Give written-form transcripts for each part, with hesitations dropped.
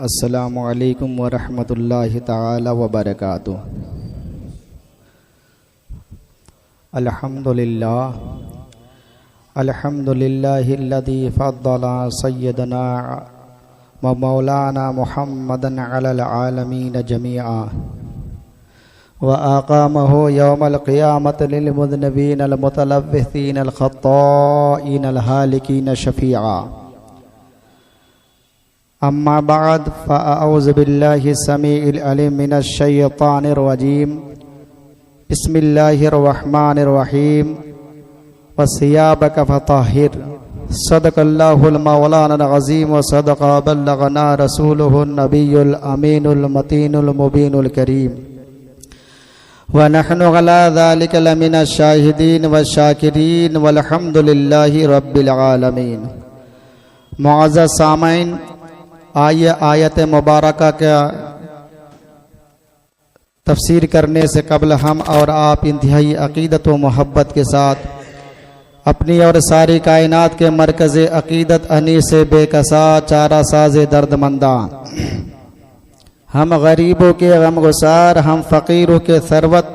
अस्सलामु अलैकुम वरहमतुल्लाहि तआला वबरकातुह। अल्हम्दुलिल्लाहिल्लज़ी फ़द्दला सय्यदना व मौलाना मुहम्मदन अलल आलमीन जमीआ व अक़ामहु यौमल क़ियामति लिल मुज़निबीन अल मुतलव्विसीन अल ख़त्ताईन अल हालिकीन शफ़ीआ। अम्मा बाद फ़अऊज़ु बिल्लाहि समीइल अलीम मिनश शैतानिर रजीम। बिस्मिल्लाहिर रहमानिर रहीम। वसियाबक फ़तहिर। सदक़ल्लाहुल मौलानाल अज़ीम व सदक़ बल्लगना रसूलुहुन नबियुल अमीनुल मतीनुल मुबीनुल करीम व नहनु अला ज़ालिका लमिनश शाहिदीन व शाकिरीन वल्हम्दुलिल्लाहि रब्बिल आलमीन। मुअज़्ज़ज़ सामईन, आइए आयत मुबारका का तफसीर करने से कबल हम और आप इंतहाई अक़ीदत व मोहब्बत के साथ अपनी और सारी कायनात के मरकज़ अक़ीदत अनीस बेकसा चारा साज़ दर्दमंदा, हम गरीबों के गमगुसार, हम फ़कीरों के सरवत,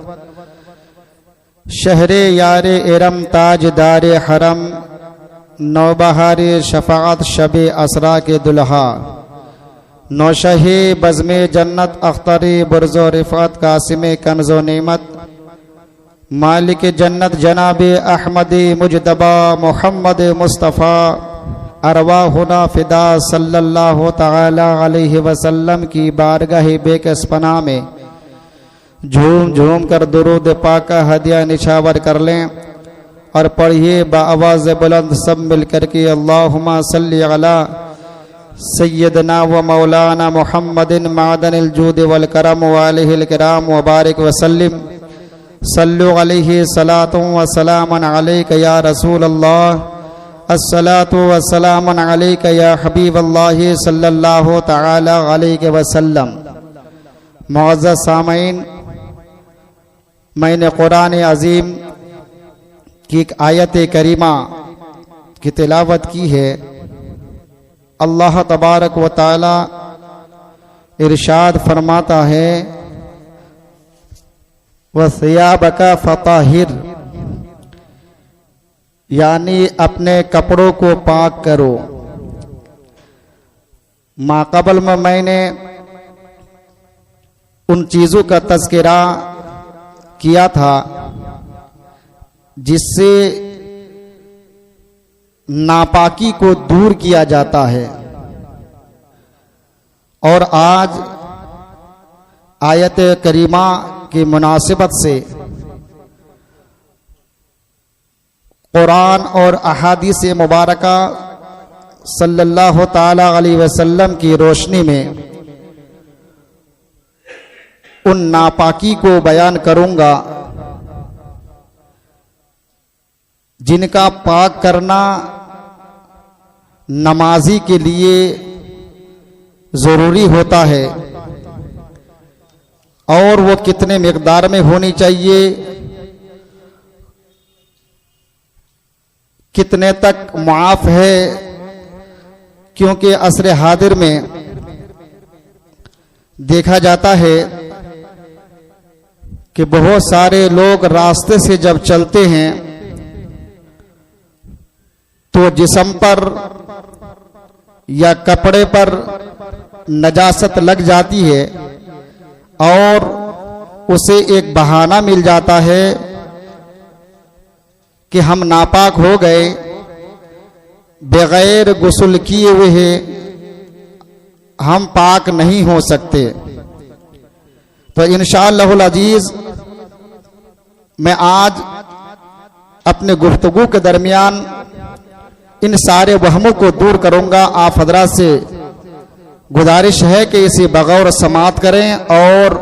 शहरे यारे इरम ताजदारे हरम, नौबहारे शफ़ाअत शबे असरा के दुल्हा, नौशहे बज़्मे जन्नत अख्तरे बुर्ज़ो रिफ़अत कासिमे कन्ज़ो नेमत, मालिक जन्नत जनाबे अहमद मुजतबा मोहम्मद मुस्तफ़ा अरवाहुना फ़िदा सल्लल्लाहु तआला अलैहि वसल्लम की बारगाह बेकसपना में झूम झूम कर दुरूद पाक हदिया निछावर कर लें और पढ़िए बाआवाज़ बुलंद सब मिल कर के अल्लाहुम्मा सल्लि अला सय्यदना व मौलाना मुहम्मदिन मादनिल जूद वल करम व अलैहिल किराम व बारिक वसल्लिम। सल्लु अलैहि सलातु व सलामन अलैका या रसूल अल्लाह, अस्सलातु व सलामन अलैका या हबीब अल्लाह सल्लल्लाहु तआला अलैहि वसल्लम। मुअज़्ज़ज़ सामईन, मैंने कुरान अज़ीम की एक आयत करीमा की तिलावत की है। अल्लाह तबारक व तआला इरशाद फरमाता है, वसियाबका फ़तहिर, यानी अपने कपड़ों को पाक करो। माक़बल में मैंने उन चीज़ों का तज़किरा किया था जिससे नापाकी को दूर किया जाता है, और आज आयत करीमा की मुनासिबत से कुरान और अहादीस मुबारका सल्लल्लाहु ताला अलैहि वसल्लम की रोशनी में उन नापाकी को बयान करूंगा जिनका पाक करना नमाजी के लिए ज़रूरी होता है, और वो कितने मिक़दार में होनी चाहिए, कितने तक मुआफ़ है, क्योंकि असर हादिर में देखा जाता है कि बहुत सारे लोग रास्ते से जब चलते हैं तो जिस्म पर या कपड़े पर नजासत लग जाती है और उसे एक बहाना मिल जाता है कि हम नापाक हो गए, बगैर गुस्ल किए हुए हम पाक नहीं हो सकते। तो इंशाअल्लाहुल अजीज मैं आज अपने गुफ्तगू के दरमियान इन सारे वहमों को दूर करूंगा। आप हजरात से गुजारिश है कि इसे बगौर समात करें और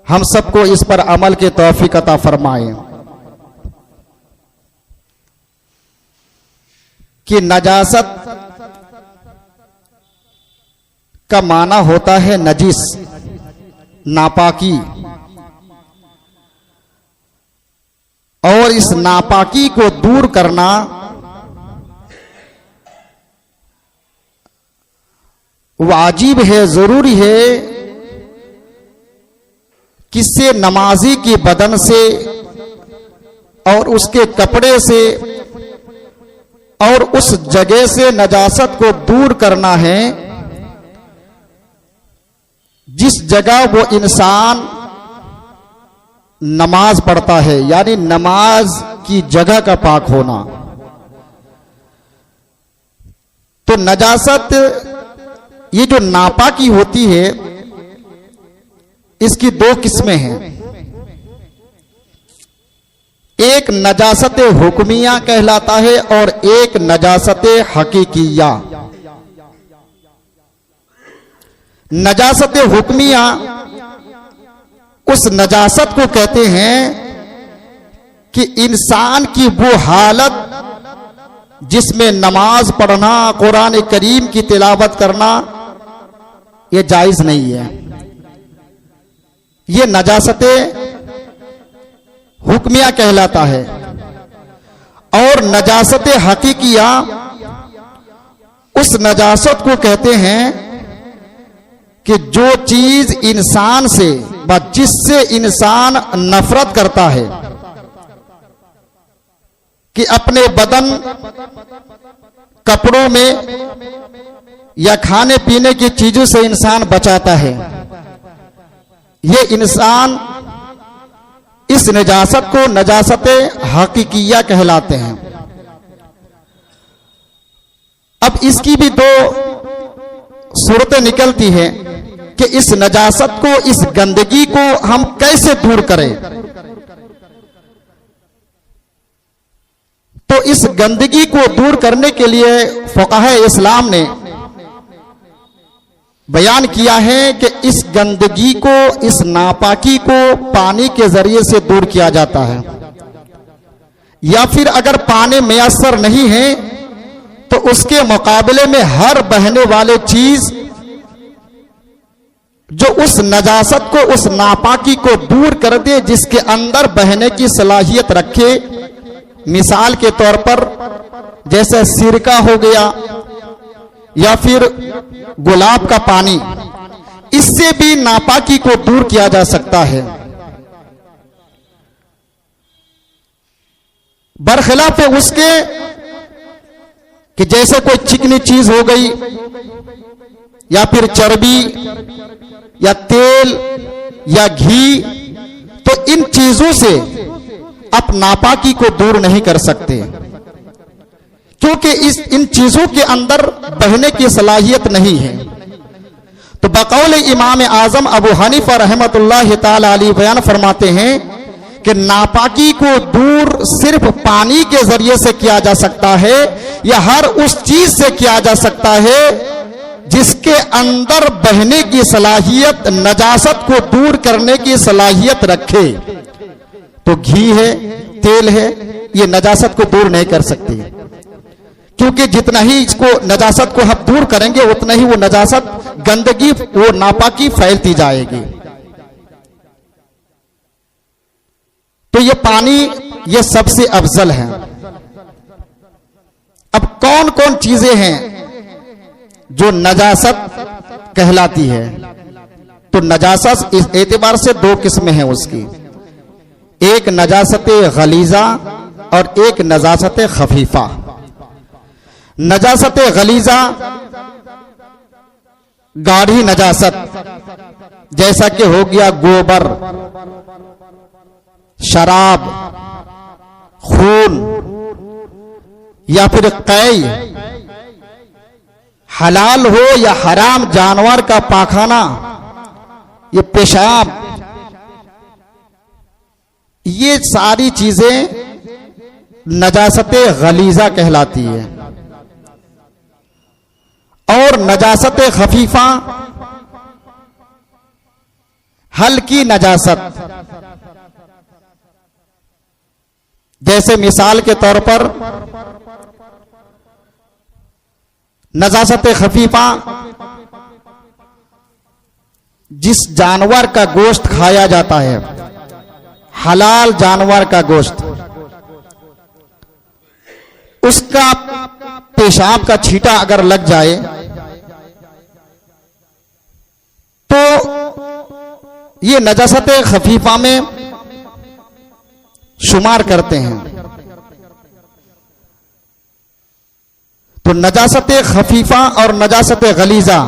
हम सबको इस पर अमल की तौफीक अता फरमाएं कि नजासत का माना होता है नजीस, नापाकी, और इस नापाकी को दूर करना वाजिब है, जरूरी है किसी नमाजी की बदन से और उसके कपड़े से और उस जगह से नजासत को दूर करना है जिस जगह वो इंसान नमाज पढ़ता है, यानी नमाज की जगह का पाक होना। तो नजासत ये जो नापाकी होती है इसकी दो किस्में हैं। एक नजासत हुक्मिया कहलाता है और एक नजासत हकीकिया। नजासत हुक्मिया उस नजासत को कहते हैं कि इंसान की वो हालत जिसमें नमाज पढ़ना, कुरान करीम की तिलावत करना ये जायज नहीं है। ये नजासत हुक्मिया कहलाता है। और नजासत हकीकिया उस नजासत को कहते हैं कि जो चीज इंसान से व जिससे इंसान नफरत करता है, कि अपने बदन, कपड़ों में या खाने पीने की चीजों से इंसान बचाता है, ये इंसान इस नजासत को नजासत हकीकिया कहलाते हैं। अब इसकी भी दो सूरतें निकलती हैं कि इस नजासत को, इस गंदगी को हम कैसे दूर करें। तो इस गंदगी को दूर करने के लिए फुक़हा इस्लाम ने बयान किया है कि इस गंदगी को, इस नापाकी को पानी के जरिए से दूर किया जाता है, या फिर अगर पानी मैसर नहीं है तो उसके मुकाबले में हर बहने वाले चीज जो उस नजासत को, उस नापाकी को दूर कर दे, जिसके अंदर बहने की सलाहियत रखे। मिसाल के तौर पर जैसे सिरका हो गया या फिर गुलाब का पानी, इससे भी नापाकी को दूर किया जा सकता है। बरखिलाफ उसके कि जैसे कोई चिकनी चीज हो गई या फिर चर्बी या तेल या घी, तो इन चीजों से आप नापाकी को दूर नहीं कर सकते, क्योंकि इन चीजों के अंदर बहने की सलाहियत नहीं है। तो बकौल इमाम आजम अबू हनीफा रहमतुल्लाह ताला अलैह बयान फरमाते हैं कि नापाकी को दूर सिर्फ पानी के जरिए से किया जा सकता है, या हर उस चीज से किया जा सकता है जिसके अंदर बहने की सलाहियत, नजासत को दूर करने की सलाहियत रखे। तो घी है, तेल है, ये नजासत को दूर नहीं कर सकती, क्योंकि जितना ही इसको नजासत को हम दूर करेंगे उतना ही वो नजासत, गंदगी, वो नापाकी फैलती जाएगी। तो ये पानी ये सबसे अफजल है। अब कौन कौन चीजें हैं जो नजासत कहलाती है? तो नजासत इस एतबार से दो किस्में हैं उसकी, एक नजासत गलीजा और एक नजासत खफीफा। नजासत गलीजा गाढ़ी नजासत, जैसा कि हो गया गोबर, शराब, खून या फिर कई, हलाल हो या हराम जानवर का पाखाना, ये पेशाब, ये सारी चीजें नजासत गलीजा कहलाती है। और नजासत खफीफा हल्की नजासत, जैसे मिसाल के तौर पर नजासत खफीफा जिस जानवर का गोश्त खाया जाता है, हलाल जानवर का गोश्त, उसका पेशाब का छींटा अगर लग जाए ये नजासत खफीफा में शुमार करते हैं। तो नजासत खफीफा और नजासत गलीजा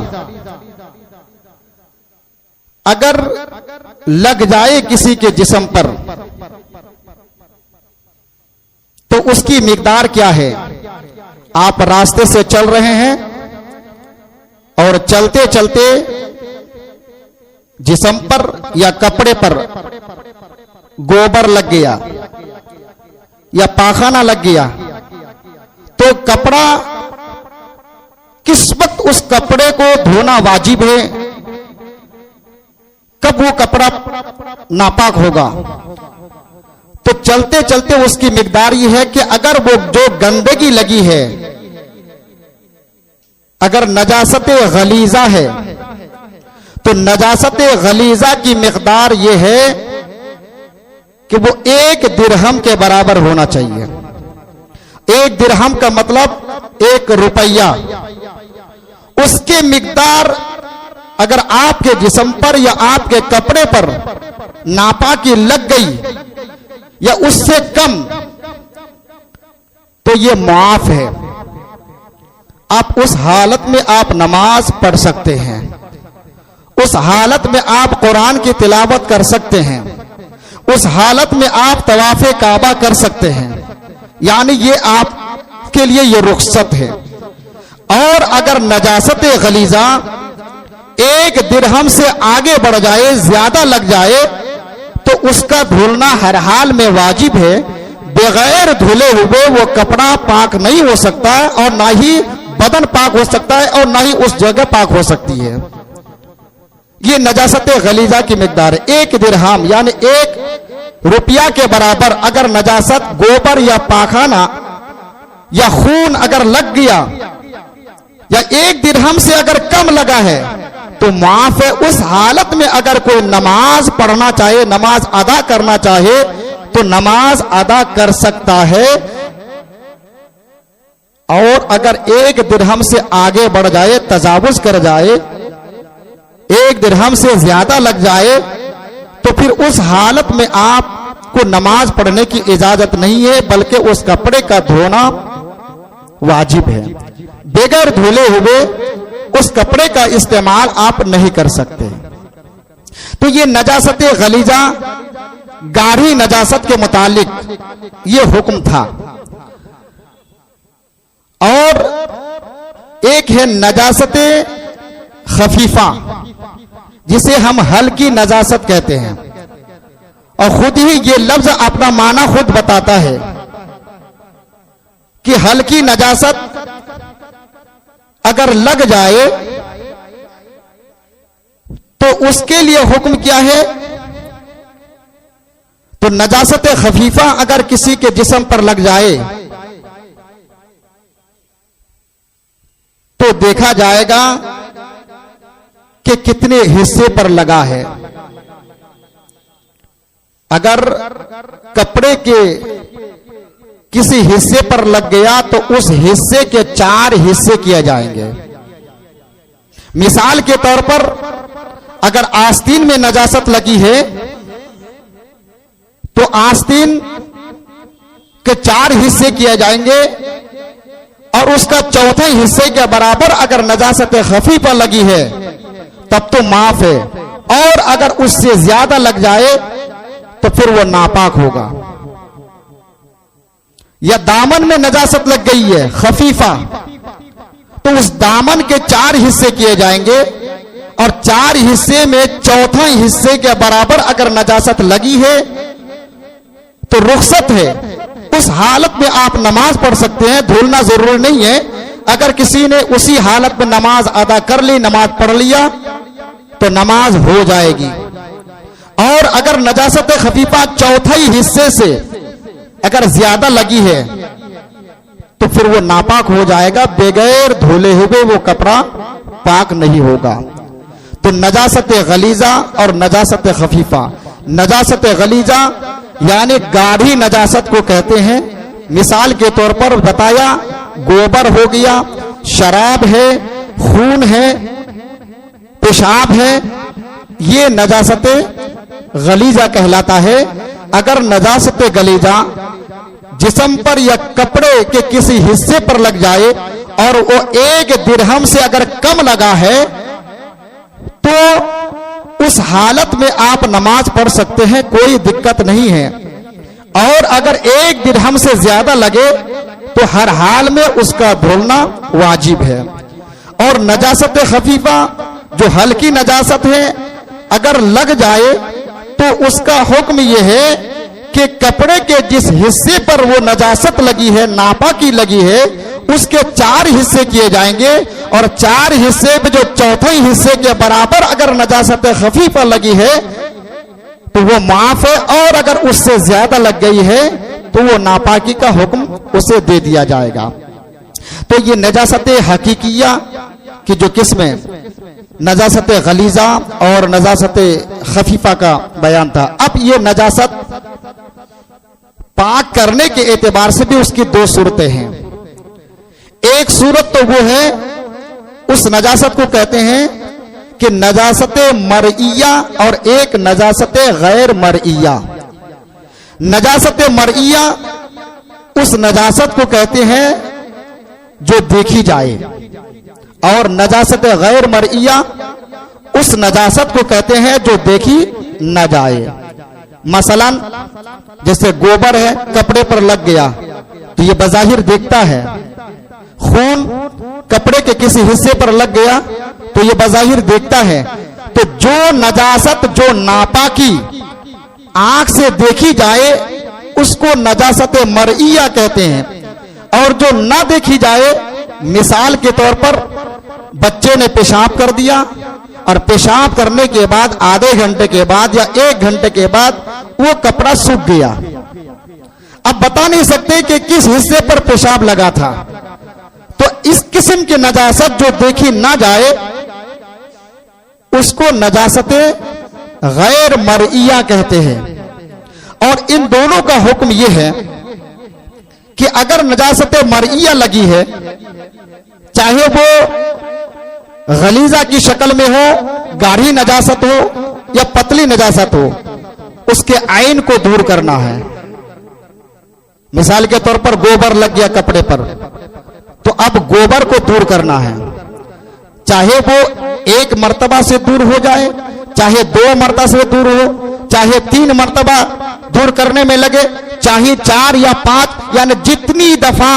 अगर लग जाए किसी के जिस्म पर तो उसकी मिकदार क्या है। आप रास्ते से चल रहे हैं और चलते चलते जिस्म पर या कपड़े पर गोबर लग गया या पाखाना लग गया, तो कपड़ा किस वक्त उस कपड़े को धोना वाजिब है, कब वो कपड़ा नापाक होगा। तो चलते चलते उसकी मिकदार ये है कि अगर वो जो गंदगी लगी है, अगर नजासत गलीजा है, तो नजासत गलीजा की मिकदार ये है कि वो 1 दिरहम के बराबर होना चाहिए। 1 दिरहम का मतलब 1 रुपया। उसके मिकदार अगर आपके जिस्म पर या आपके कपड़े पर नापा की लग गई या उससे कम, तो ये माफ है। आप उस हालत में आप नमाज पढ़ सकते हैं, उस हालत में आप कुरान की तिलावत कर सकते हैं, उस हालत में आप तवाफ़े काबा कर सकते हैं। यानी ये आपके लिए ये रुख्सत है। और अगर नजासत गलीजा 1 दिरहम से आगे बढ़ जाए, ज्यादा लग जाए, तो उसका धुलना हर हाल में वाजिब है। बगैर धुले हुए वो कपड़ा पाक नहीं हो सकता है, और ना ही बदन पाक हो सकता है, और ना ही उस जगह पाक हो सकती है। ये नजासत गलीजा की मिकदार है। 1 दिरहम यानी 1 रुपया के बराबर अगर नजासत गोबर या पाखाना या खून अगर लग गया, या 1 दिरहम से अगर कम लगा है, तो माफ है। उस हालत में अगर कोई नमाज पढ़ना चाहे, नमाज अदा करना चाहे, तो नमाज अदा कर सकता है। और अगर 1 दिरहम से आगे बढ़ जाए, तजावुज कर जाए, 1 दिरहम से ज्यादा लग जाए, तो फिर उस हालत में आपको नमाज पढ़ने की इजाजत नहीं है, बल्कि उस कपड़े का धोना वाजिब है। बगैर धुले हुए उस कपड़े का इस्तेमाल आप नहीं कर सकते। तो ये नजासत गलीजा गाढ़ी नजासत के मुतालिक ये हुक्म था। और एक है नजासत खफीफा, जिसे हम हल्की नजासत कहते हैं, और खुद ही ये लफ्ज अपना माना खुद बताता है कि हल्की नजासत अगर लग जाए तो उसके लिए हुक्म क्या है। तो नजासत खफीफा अगर किसी के जिस्म पर लग जाए तो देखा जाएगा कि कितने हिस्से पर लगा है। अगर कपड़े के किसी हिस्से पर लग गया तो उस हिस्से के 4 हिस्से किए जाएंगे। मिसाल के तौर पर अगर आस्तीन में नजासत लगी है तो आस्तीन के 4 हिस्से किए जाएंगे, और उसका चौथे हिस्से के बराबर अगर नजासत खफीफा लगी है तब तो माफ है। और अगर उससे ज्यादा लग जाए तो फिर वो नापाक होगा। या दामन में नजासत लग गई है खफीफा, तो उस दामन के 4 हिस्से किए जाएंगे, और 4 हिस्से में चौथा हिस्से के बराबर अगर नजासत लगी है तो रुख्सत है। उस हालत में आप नमाज पढ़ सकते हैं, धुलना जरूरी नहीं है। अगर किसी ने उसी हालत में नमाज अदा कर ली, नमाज पढ़ लिया, तो नमाज हो जाएगी। और अगर नजासत खफीफा चौथाई हिस्से से अगर ज्यादा लगी है तो फिर वो नापाक हो जाएगा। बगैर धुले हुए वो कपड़ा पाक नहीं होगा। तो नजासत गलीजा और नजासत खफीफा, नजासत गलीजा यानी गाढ़ी नजासत को कहते हैं। मिसाल के तौर पर बताया, गोबर हो गया, शराब है, खून है, पेशाब है, ये नजासत गलीजा कहलाता है। अगर नजासत गलीजा जिस्म पर या कपड़े के किसी हिस्से पर लग जाए और वो 1 दिरहम से अगर कम लगा है तो उस हालत में आप नमाज पढ़ सकते हैं, कोई दिक्कत नहीं है। और अगर 1 दिरहम से ज्यादा लगे तो हर हाल में उसका धुलना वाजिब है। और नजासत खफीफा जो हल्की नजासत है अगर लग जाए तो उसका हुक्म यह है कि कपड़े के जिस हिस्से पर वो नजासत लगी है, नापा की लगी है, उसके 4 हिस्से किए जाएंगे और 4 हिस्से में जो चौथे हिस्से के बराबर अगर नजासत खफीफा लगी है तो वो माफ है, और अगर उससे ज्यादा लग गई है तो वो नापाकी का हुक्म उसे दे दिया जाएगा। तो ये नजासत हकीकिया की जो किस्में नजासत गलीजा और नजासत खफीफा का बयान था। अब ये नजासत पाक करने के एतबार से भी उसकी 2 सूरतें हैं। एक सूरत तो वो है, उस नजासत को कहते हैं कि नजासत मरइया, और एक नजासत गैर मरइया। नजासत मरइया उस नजासत को कहते हैं जो देखी जाए, और नजासत गैर मरइया उस नजासत को कहते हैं जो देखी न जाए। मसलन जैसे गोबर है, कपड़े पर लग गया तो ये बज़ाहिर देखता है। खून कपड़े के किसी हिस्से पर लग गया तो ये बज़ाहिर देखता है। तो जो नजासत जो नापाकी आंख से देखी जाए उसको नजासत मरइया कहते हैं, और जो ना देखी जाए, मिसाल के तौर पर बच्चे ने पेशाब कर दिया और पेशाब करने के बाद आधे घंटे के बाद या 1 घंटे के बाद वो कपड़ा सूख गया। अब बता नहीं सकते कि किस हिस्से पर पेशाब लगा था। तो इस किस्म की नजासत जो देखी ना जाए उसको नजासत गैर मरइया कहते हैं। और इन दोनों का हुक्म यह है कि अगर नजासत मरइया लगी है, चाहे वो गलीजा की शक्ल में हो, गाढ़ी नजासत हो या पतली नजासत हो, उसके आइन को दूर करना है। मिसाल के तौर पर गोबर लग गया कपड़े पर, तो अब गोबर को दूर करना है। चाहे वो 1 मर्तबा से दूर हो जाए, चाहे 2 मर्तबा से दूर हो, चाहे 3 मर्तबा दूर करने में लगे, चाहे 4 या 5, यानी जितनी दफा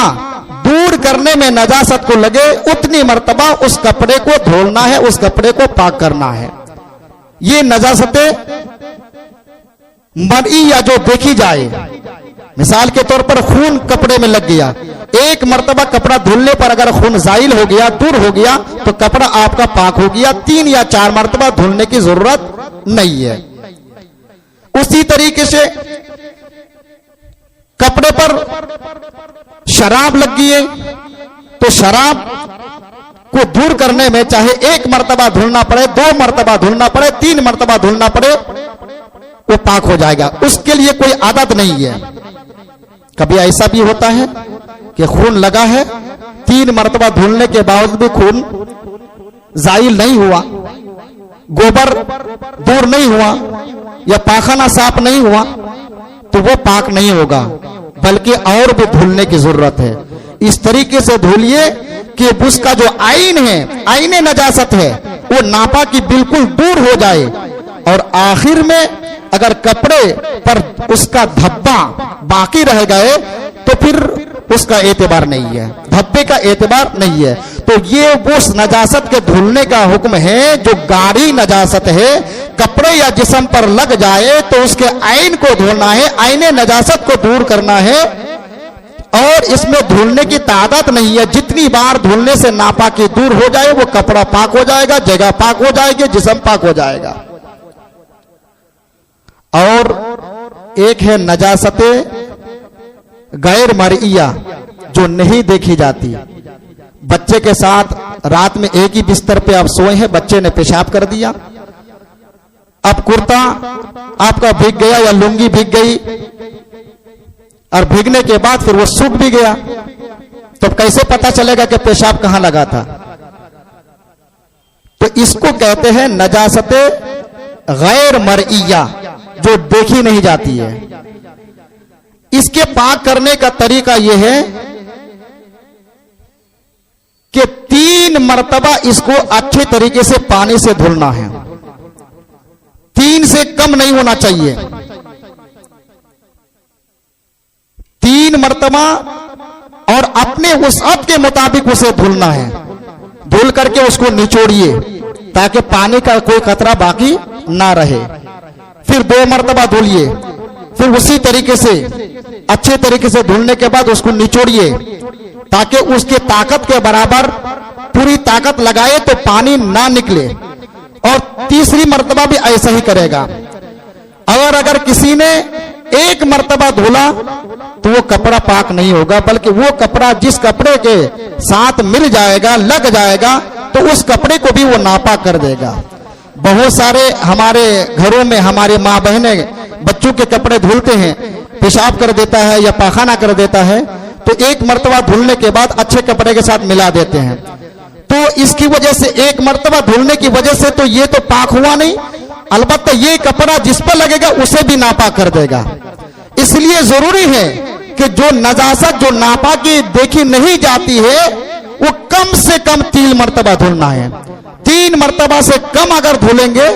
दूर करने में नजासत को लगे उतनी मर्तबा उस कपड़े को धोना है, उस कपड़े को पाक करना है। ये नजासत मरइया जो देखी जाए। मिसाल के तौर पर खून कपड़े में लग गया, 1 मर्तबा कपड़ा धुलने पर अगर खून जाइल हो गया, दूर हो गया, तो कपड़ा आपका पाक हो गया। 3 या 4 मर्तबा धुलने की जरूरत नहीं है। उसी तरीके से कपड़े पर शराब लग गई है तो शराब को दूर करने में चाहे 1 मर्तबा धुलना पड़े, 2 मर्तबा धुलना पड़े, 3 मर्तबा धुलना पड़े, वो पाक हो जाएगा। उसके लिए कोई आदत नहीं है। कभी ऐसा भी होता है कि खून लगा है, 3 मर्तबा धुलने के बावजूद भी खून जाइल नहीं हुआ, गोबर दूर नहीं हुआ या पाखाना साफ नहीं हुआ, तो वो पाक नहीं होगा, बल्कि और भी धुलने की जरूरत है। इस तरीके से धुलिए कि उसका जो आइन है, आईने नजासत है, वो नापा की बिल्कुल दूर हो जाए। और आखिर में अगर कपड़े पर उसका धब्बा बाकी रह गए तो फिर उसका एतबार नहीं है, धब्बे का एतबार नहीं है। तो ये वो नजासत के धुलने का हुक्म है जो गाढ़ी नजासत है, कपड़े या जिस्म पर लग जाए तो उसके आइन को धोना है, आईने नजासत को दूर करना है। और इसमें धुलने की तादाद नहीं है, जितनी बार धुलने से नापाकी दूर हो जाए वो कपड़ा पाक हो जाएगा, जगह पाक हो जाएगी, जिस्म पाक हो जाएगा। और एक है नजासत गैर मरइया जो नहीं देखी जाती। बच्चे के साथ रात में एक ही बिस्तर पे आप सोए हैं, बच्चे ने पेशाब कर दिया, अब कुर्ता आपका भीग गया या लुंगी भीग गई, और भीगने के बाद फिर वो सूख भी गया, तो कैसे पता चलेगा कि पेशाब कहां लगा था? तो इसको कहते हैं नजासत गैर मरइया। जो देखी नहीं जाती है। इसके पाक करने का तरीका यह है कि 3 मर्तबा इसको अच्छे तरीके से पानी से धुलना है। 3 से कम नहीं होना चाहिए। 3 मर्तबा और अपने वसअत के मुताबिक उसे धुलना है। धुल करके उसको निचोड़िए ताकि पानी का कोई कतरा बाकी ना रहे। फिर 2 मर्तबा धुलिए, फिर उसी तरीके से अच्छे तरीके से धुलने के बाद उसको निचोड़िए ताकि उसके ताकत के बराबर पूरी ताकत लगाए तो पानी ना निकले। और तीसरी मर्तबा भी ऐसा ही करेगा। और अगर किसी ने 1 मर्तबा धुला तो वो कपड़ा पाक नहीं होगा, बल्कि वो कपड़ा जिस कपड़े के साथ मिल जाएगा, लग जाएगा, तो उस कपड़े को भी वो नापाक कर देगा। बहुत सारे हमारे घरों में हमारे माँ बहनें बच्चों के कपड़े धुलते हैं, पेशाब कर देता है या पाखाना कर देता है, तो 1 मर्तबा धुलने के बाद अच्छे कपड़े के साथ मिला देते हैं। तो इसकी वजह से 1 मर्तबा धुलने की वजह से तो ये तो पाक हुआ नहीं, अलबत्ता ये कपड़ा जिस पर लगेगा उसे भी नापाक कर देगा। इसलिए जरूरी है कि जो नजासत जो नापाकी देखी नहीं जाती है वो कम से कम 3 मर्तबा धुलना है। 3 मर्तबा से कम अगर धुलेंगे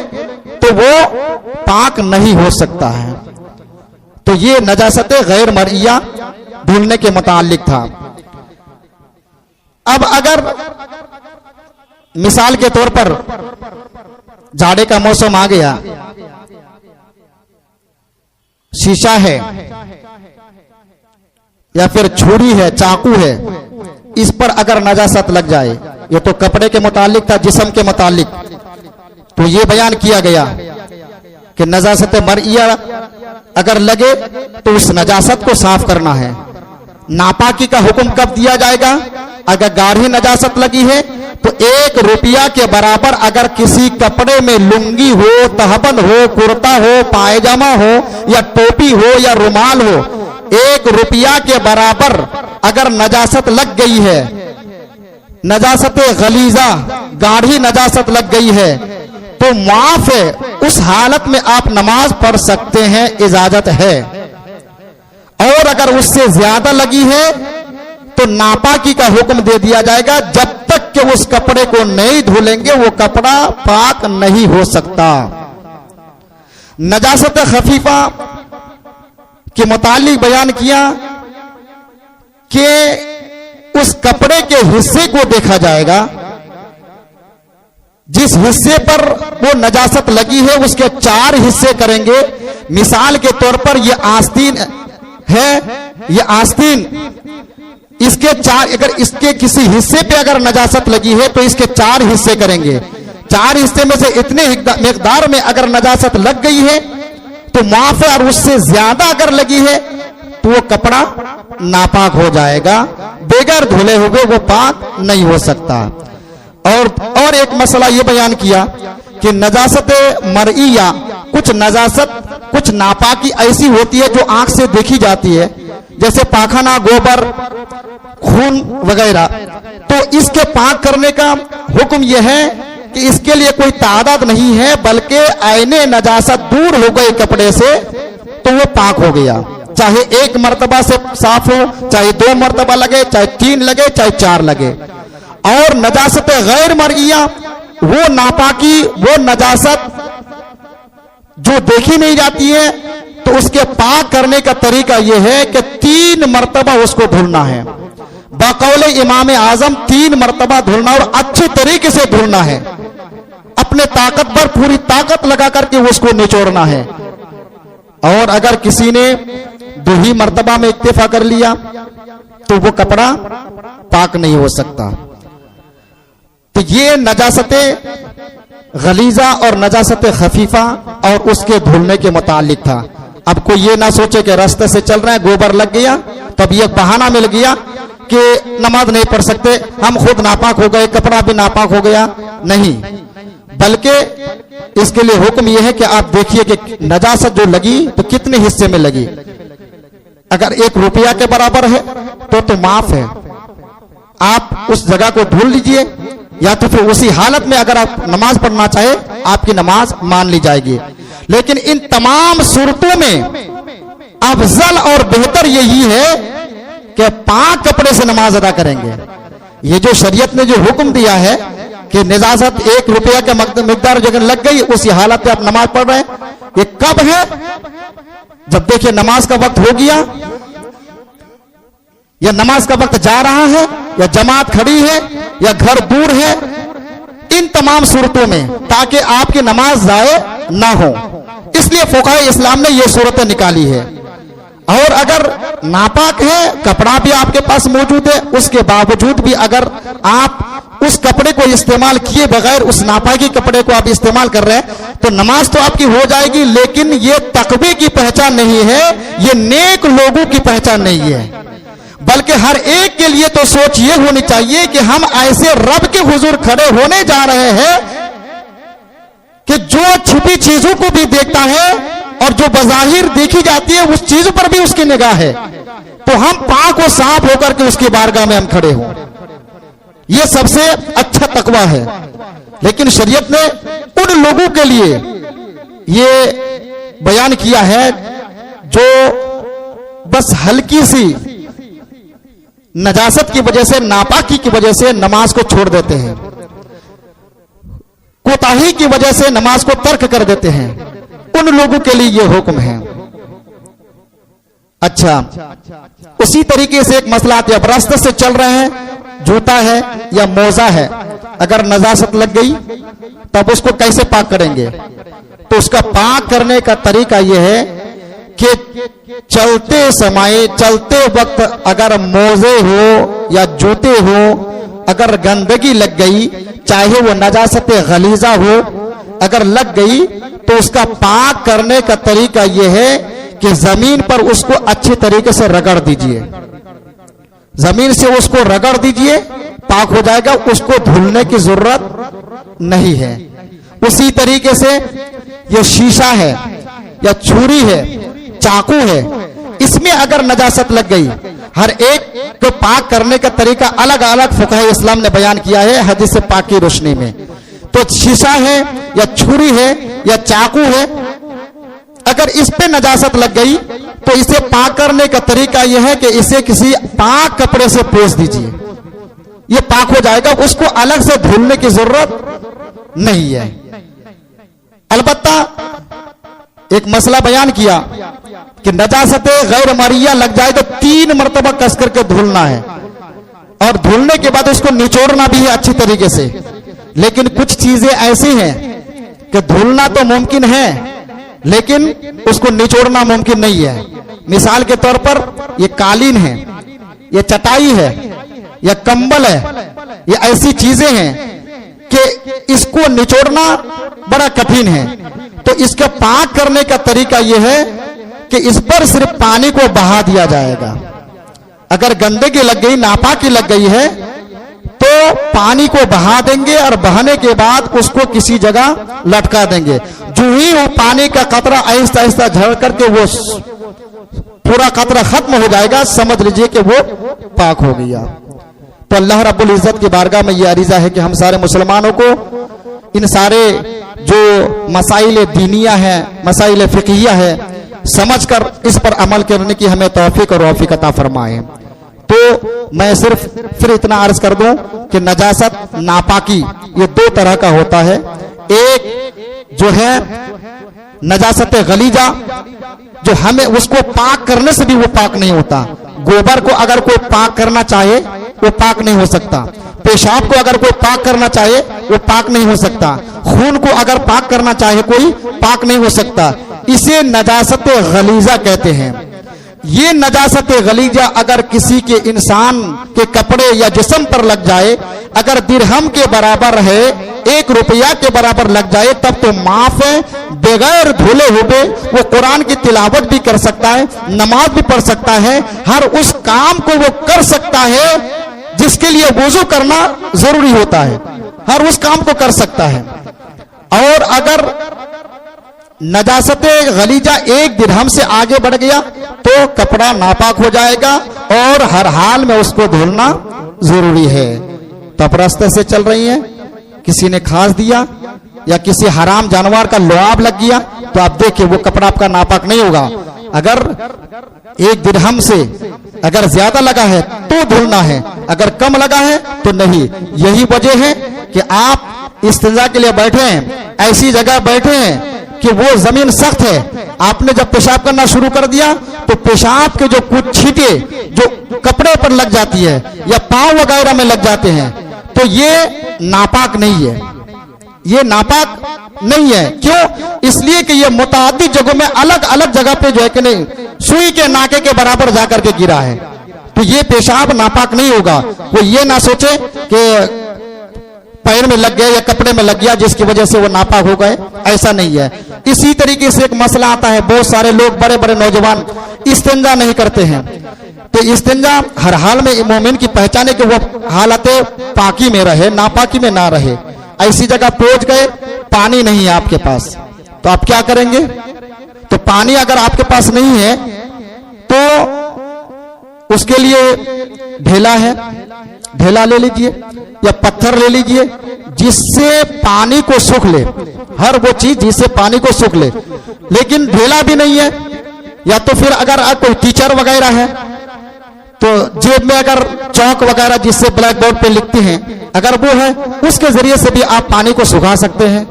तो वो पाक नहीं हो सकता है। तो ये नजासत गैर मर्इया धुलने के मुताल्लिक था। अब अगर मिसाल के तौर पर जाड़े का मौसम आ गया, शीशा है या फिर छुरी है, चाकू है, इस पर अगर नजासत लग जाए, ये तो कपड़े के मुतालिक था, जिस्म के मुतालिक, तो ये बयान किया गया कि नजासत मर्इया अगर लगे तो उस नजासत को साफ करना है। नापाकी का हुक्म कब दिया जाएगा? अगर गाढ़ी नजासत लगी है तो 1 रुपया के बराबर अगर किसी कपड़े में लुंगी हो, तहबन हो, कुर्ता हो, पायजामा हो या टोपी हो या रुमाल हो, 1 रुपया के बराबर अगर नजासत लग गई है, नजासत गलीजा गाढ़ी नजासत लग गई है, तो माफ है, उस हालत में आप नमाज पढ़ सकते हैं, इजाजत है। और अगर उससे ज्यादा लगी है तो नापाकी का हुक्म दे दिया जाएगा। जब तक कि उस कपड़े को नहीं धुलेंगे वो कपड़ा पाक नहीं हो सकता। नजासत खफीफा के मुतालिक बयान किया कि उस कपड़े के हिस्से को देखा जाएगा, जिस हिस्से पर वो नजासत लगी है उसके 4 हिस्से करेंगे। मिसाल के तौर पर ये आस्तीन है, ये आस्तीन, इसके 4, अगर इसके किसी हिस्से पे अगर नजासत लगी है तो इसके 4 हिस्से करेंगे। 4 हिस्से में से इतने मिकदार में अगर नजासत लग गई है तो माफ है, और उससे ज्यादा अगर लगी है तो वो कपड़ा नापाक हो जाएगा, बगैर धुले हुए वो पाक नहीं हो सकता। और एक मसला ये बयान किया कि नजासत मर्इया, कुछ नजासत, कुछ नापाकी ऐसी होती है जो आंख से देखी जाती है, जैसे पाखाना, गोबर, खून वगैरह। तो इसके पाक करने का हुक्म यह है कि इसके लिए कोई तादाद नहीं है, बल्कि आईने नजासत दूर हो गए कपड़े से तो वो पाक हो गया। चाहे 1 मर्तबा से साफ हो, चाहे 2 मर्तबा लगे, चाहे 3 लगे, चाहे 4 लगे। और नजासत गैर मर्इया वो नापाकी, वो नजासत जो देखी नहीं जाती है, तो उसके पाक करने का तरीका यह है कि 3 मर्तबा उसको धुलना है। बकौले इमाम आजम 3 मर्तबा धुलना और अच्छे तरीके से धुलना है, अपने ताकत पर पूरी ताकत लगा करके उसको निचोड़ना है। और अगर किसी ने 2 ही मर्तबा में इक्तिफा कर लिया तो वो कपड़ा पाक नहीं हो सकता। तो ये नजासते गलीजा और नजासत खफीफा और उसके धुलने के मुतालिक था। अब कोई ये ना सोचे कि रास्ते से चल रहे हैं, गोबर लग गया तो अब ये बहाना मिल गया कि नमाज नहीं पढ़ सकते, हम खुद नापाक हो गए, कपड़ा भी नापाक हो गया। नहीं, बल्कि इसके लिए हुक्म यह है कि आप देखिए कि नजासत जो लगी तो कितने हिस्से में लगी। अगर 1 रुपया के बराबर है तो माफ है, आप उस जगह को धुल लीजिए, या तो फिर उसी हालत में अगर आप नमाज पढ़ना चाहे आपकी नमाज मान ली जाएगी। लेकिन इन तमाम सूरतों में अफजल और बेहतर यही है कि पाक कपड़े से नमाज अदा करेंगे। ये जो शरीयत ने जो हुक्म दिया है कि निजाजत 1 रुपया के मिकदार जगह लग गई, उसी हालत में आप नमाज पढ़ रहे हैं, ये कब है? जब देखिए नमाज का वक्त हो गया, या नमाज का वक्त जा रहा है, या जमात खड़ी है, या घर दूर है, इन तमाम सूरतों में, ताकि आपकी नमाज जाए ना हो। इसलिए फुक़हा इस्लाम ने यह सूरतें निकाली है। और अगर नापाक है, कपड़ा भी आपके पास मौजूद है, उसके बावजूद भी अगर आप उस कपड़े को इस्तेमाल किए बगैर उस नापाकी कपड़े को आप इस्तेमाल कर रहे हैं, तो नमाज तो आपकी हो जाएगी, लेकिन ये तकवे की पहचान नहीं है, ये नेक लोगों की पहचान नहीं है। बल्कि हर एक के लिए तो सोच ये होनी चाहिए कि हम ऐसे रब के हुजूर खड़े होने जा रहे हैं कि जो छुपी चीजों को भी देखता है और जो बज़ाहिर देखी जाती है उस चीज पर भी उसकी निगाह है, तो हम पाक और साफ होकर के उसकी बारगाह में हम खड़े हों। यह सबसे अच्छा तकवा है। लेकिन शरीयत ने उन लोगों के लिए यह बयान किया है जो बस हल्की सी नजासत की वजह से, नापाकी की वजह से नमाज को छोड़ देते हैं, कोताही की वजह से नमाज को तर्क कर देते हैं, उन लोगों के लिए यह हुक्म है। अच्छा, उसी तरीके से एक मसला आता है, अब रास्ते से चल रहे हैं, जूता है या मोजा है, अगर नजासत लग गई तब उसको कैसे पाक करेंगे? तो उसका पाक करने का तरीका यह है कि चलते समय, चलते वक्त अगर मोजे हो या जूते हो, अगर गंदगी लग गई, चाहे वो नजासत गलीजा हो, अगर लग गई, तो उसका पाक करने का तरीका यह है कि जमीन पर उसको अच्छे तरीके से रगड़ दीजिए, जमीन से उसको रगड़ दीजिए, पाक हो जाएगा, उसको धुलने की जरूरत नहीं है। उसी तरीके से यह शीशा है या छुरी है, चाकू है, इसमें अगर नजासत लग गई, हर एक को पाक करने का तरीका अलग अलग फुक़हा इस्लाम ने बयान किया है हदीस पाक की रोशनी में। तो शीशा है या छुरी है या चाकू है, अगर इस पे नजासत लग गई तो इसे पाक करने का तरीका यह है कि इसे किसी पाक कपड़े से पोंछ दीजिए, ये पाक हो जाएगा, उसको अलग से धुलने की जरूरत नहीं है। अलबत्ता एक मसला बयान किया कि नजासत गैर मरिया लग जाए तो 3 मरतबा कस करके धुलना है, और धुलने के बाद उसको निचोड़ना भी है अच्छी तरीके से। लेकिन कुछ चीजें ऐसी हैं कि धुलना तो मुमकिन है, लेकिन उसको निचोड़ना मुमकिन नहीं है। मिसाल के तौर पर ये कालीन है, ये चटाई है, या कंबल है, ये ऐसी चीजें हैं कि इसको निचोड़ना बड़ा कठिन है। तो इसके पाक करने का तरीका यह है कि इस पर सिर्फ पानी को बहा दिया जाएगा। अगर गंदगी लग गई, नापाकी लग गई है, तो पानी को बहा देंगे और बहाने के बाद उसको किसी जगह लटका देंगे। जो ही वो पानी का कतरा आहिस्ता आहिस्ता झड़ करके वो पूरा कतरा खत्म हो जाएगा, समझ लीजिए कि वो पाक हो गया। तो अल्लाह रब्बुल इज्जत की बारगाह में यह अरीजा है कि हम सारे मुसलमानों को इन सारे जो मसाइल दीनिया है, मसाइल फिक़हिया है, समझकर इस पर अमल करने की हमें तौफीक और रौफीक अता फरमाए। तो मैं सिर्फ फिर इतना अर्ज कर दूं कि नजासत, नापाकी ये 2 तरह का होता है। एक जो है नजासत गलीजा, जो हमें उसको पाक करने से भी वो पाक नहीं होता। गोबर को अगर कोई पाक करना चाहे वो पाक नहीं हो सकता, पेशाब को अगर कोई पाक करना चाहे वो पाक नहीं हो सकता, खून को अगर पाक करना चाहे कोई पाक नहीं हो सकता। इसे नजासत गलीजा कहते हैं। ये नजासत गलीजा अगर किसी के इंसान के कपड़े या जिस्म पर लग जाए, अगर दिरहम के बराबर है, 1 रुपया के बराबर लग जाए, तब तो माफ है। बगैर धुले हुए वो कुरान की तिलावत भी कर सकता है, नमाज भी पढ़ सकता है, हर उस काम को वो कर सकता है जिसके लिए वुजू करना जरूरी होता है, हर उस काम को कर सकता है। और अगर नजासत गलीजा 1 दिरहम से आगे बढ़ गया तो कपड़ा नापाक हो जाएगा और हर हाल में उसको धुलना जरूरी है। तो आप रास्ते से चल रही हैं, किसी ने खास दिया या किसी हराम जानवर का लुआब लग गया तो आप देखिए वो कपड़ा आपका नापाक नहीं होगा। अगर 1 दिरहम से अगर ज्यादा लगा है तो धुलना है, अगर कम लगा है तो नहीं। यही वजह है कि आप इस्तिंजा के लिए बैठे हैं, ऐसी जगह बैठे हैं कि वो जमीन सख्त है, आपने जब पेशाब करना शुरू कर दिया तो पेशाब के जो कुछ छींटे जो कपड़े पर लग जाती है या पांव वगैरह में लग जाते हैं, तो ये नापाक नहीं है, ये नापाक नहीं है। क्यों? इसलिए कि ये मुतादिद जगहों में अलग अलग जगह पे जो है कि नहीं सुई के नाके के बराबर जाकर के गिरा है, तो ये पेशाब नापाक नहीं होगा। वो ये ना सोचे कि पैर में लग गया या कपड़े में लग गया जिसकी वजह से वो नापाक हो गए, ऐसा नहीं है। इसी तरीके से एक मसला आता है, बहुत सारे लोग बड़े बड़े नौजवान इस्तिंजा नहीं करते हैं, तो इस्तिंजा हर हाल में मोमिन की पहचाने कि वो हालत पाकी में रहे, नापाकी में ना रहे। ऐसी जगह पहुंच गए, पानी नहीं है आपके पास, तो आप क्या करेंगे? तो पानी अगर आपके पास नहीं है तो उसके लिए ढेला है, ढेला ले लीजिए या पत्थर ले लीजिए जिससे पानी को सूख ले, हर वो चीज जिससे पानी को सूख ले। लेकिन ढेला भी नहीं है, या तो फिर अगर कोई टीचर वगैरह है तो जेब में अगर चौक वगैरह जिससे ब्लैक बोर्ड पे लिखते हैं अगर वो है, उसके जरिए से भी आप पानी को सुखा सकते हैं।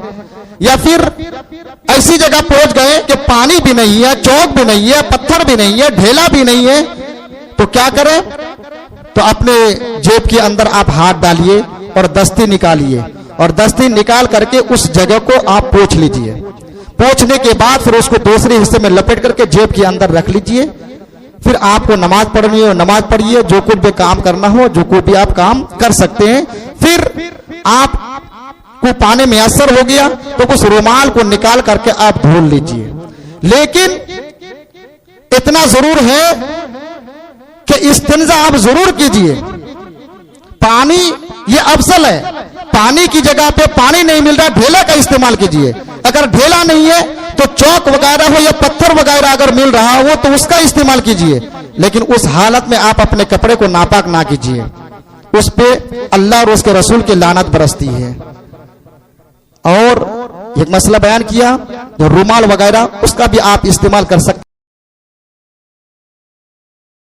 या फिर ऐसी जगह पहुंच गए कि पानी भी नहीं है, चौक भी नहीं है, पत्थर भी नहीं है, ढेला भी नहीं है, तो क्या करें? तो अपने जेब के अंदर आप हाथ डालिए और दस्ती निकालिए, और दस्ती निकाल करके उस जगह को आप पोंछ लीजिए। पोंछने के बाद फिर उसको दूसरे हिस्से में लपेट करके जेब के अंदर रख लीजिए। फिर आपको नमाज पढ़नी हो नमाज पढ़िए, जो कुछ भी काम करना हो जो कुछ भी आप काम कर सकते हैं। फिर आप को पानी मैसर हो गया तो उस रुमाल को निकाल करके आप धुल लीजिए। लेकिन इतना जरूर है कि इस्तिंजा आप जरूर कीजिए। पानी ये अफजल है, पानी की जगह पे पानी नहीं मिल रहा, ढेला का इस्तेमाल कीजिए। अगर ढेला नहीं है तो चौक वगैरह हो या पत्थर वगैरह अगर मिल रहा हो तो उसका इस्तेमाल कीजिए। लेकिन उस हालत में आप अपने कपड़े को नापाक ना कीजिए, उस पे अल्लाह और उसके रसूल की लानत बरसती है। और एक मसला बयान किया जो रुमाल वगैरह, उसका भी आप इस्तेमाल कर सकते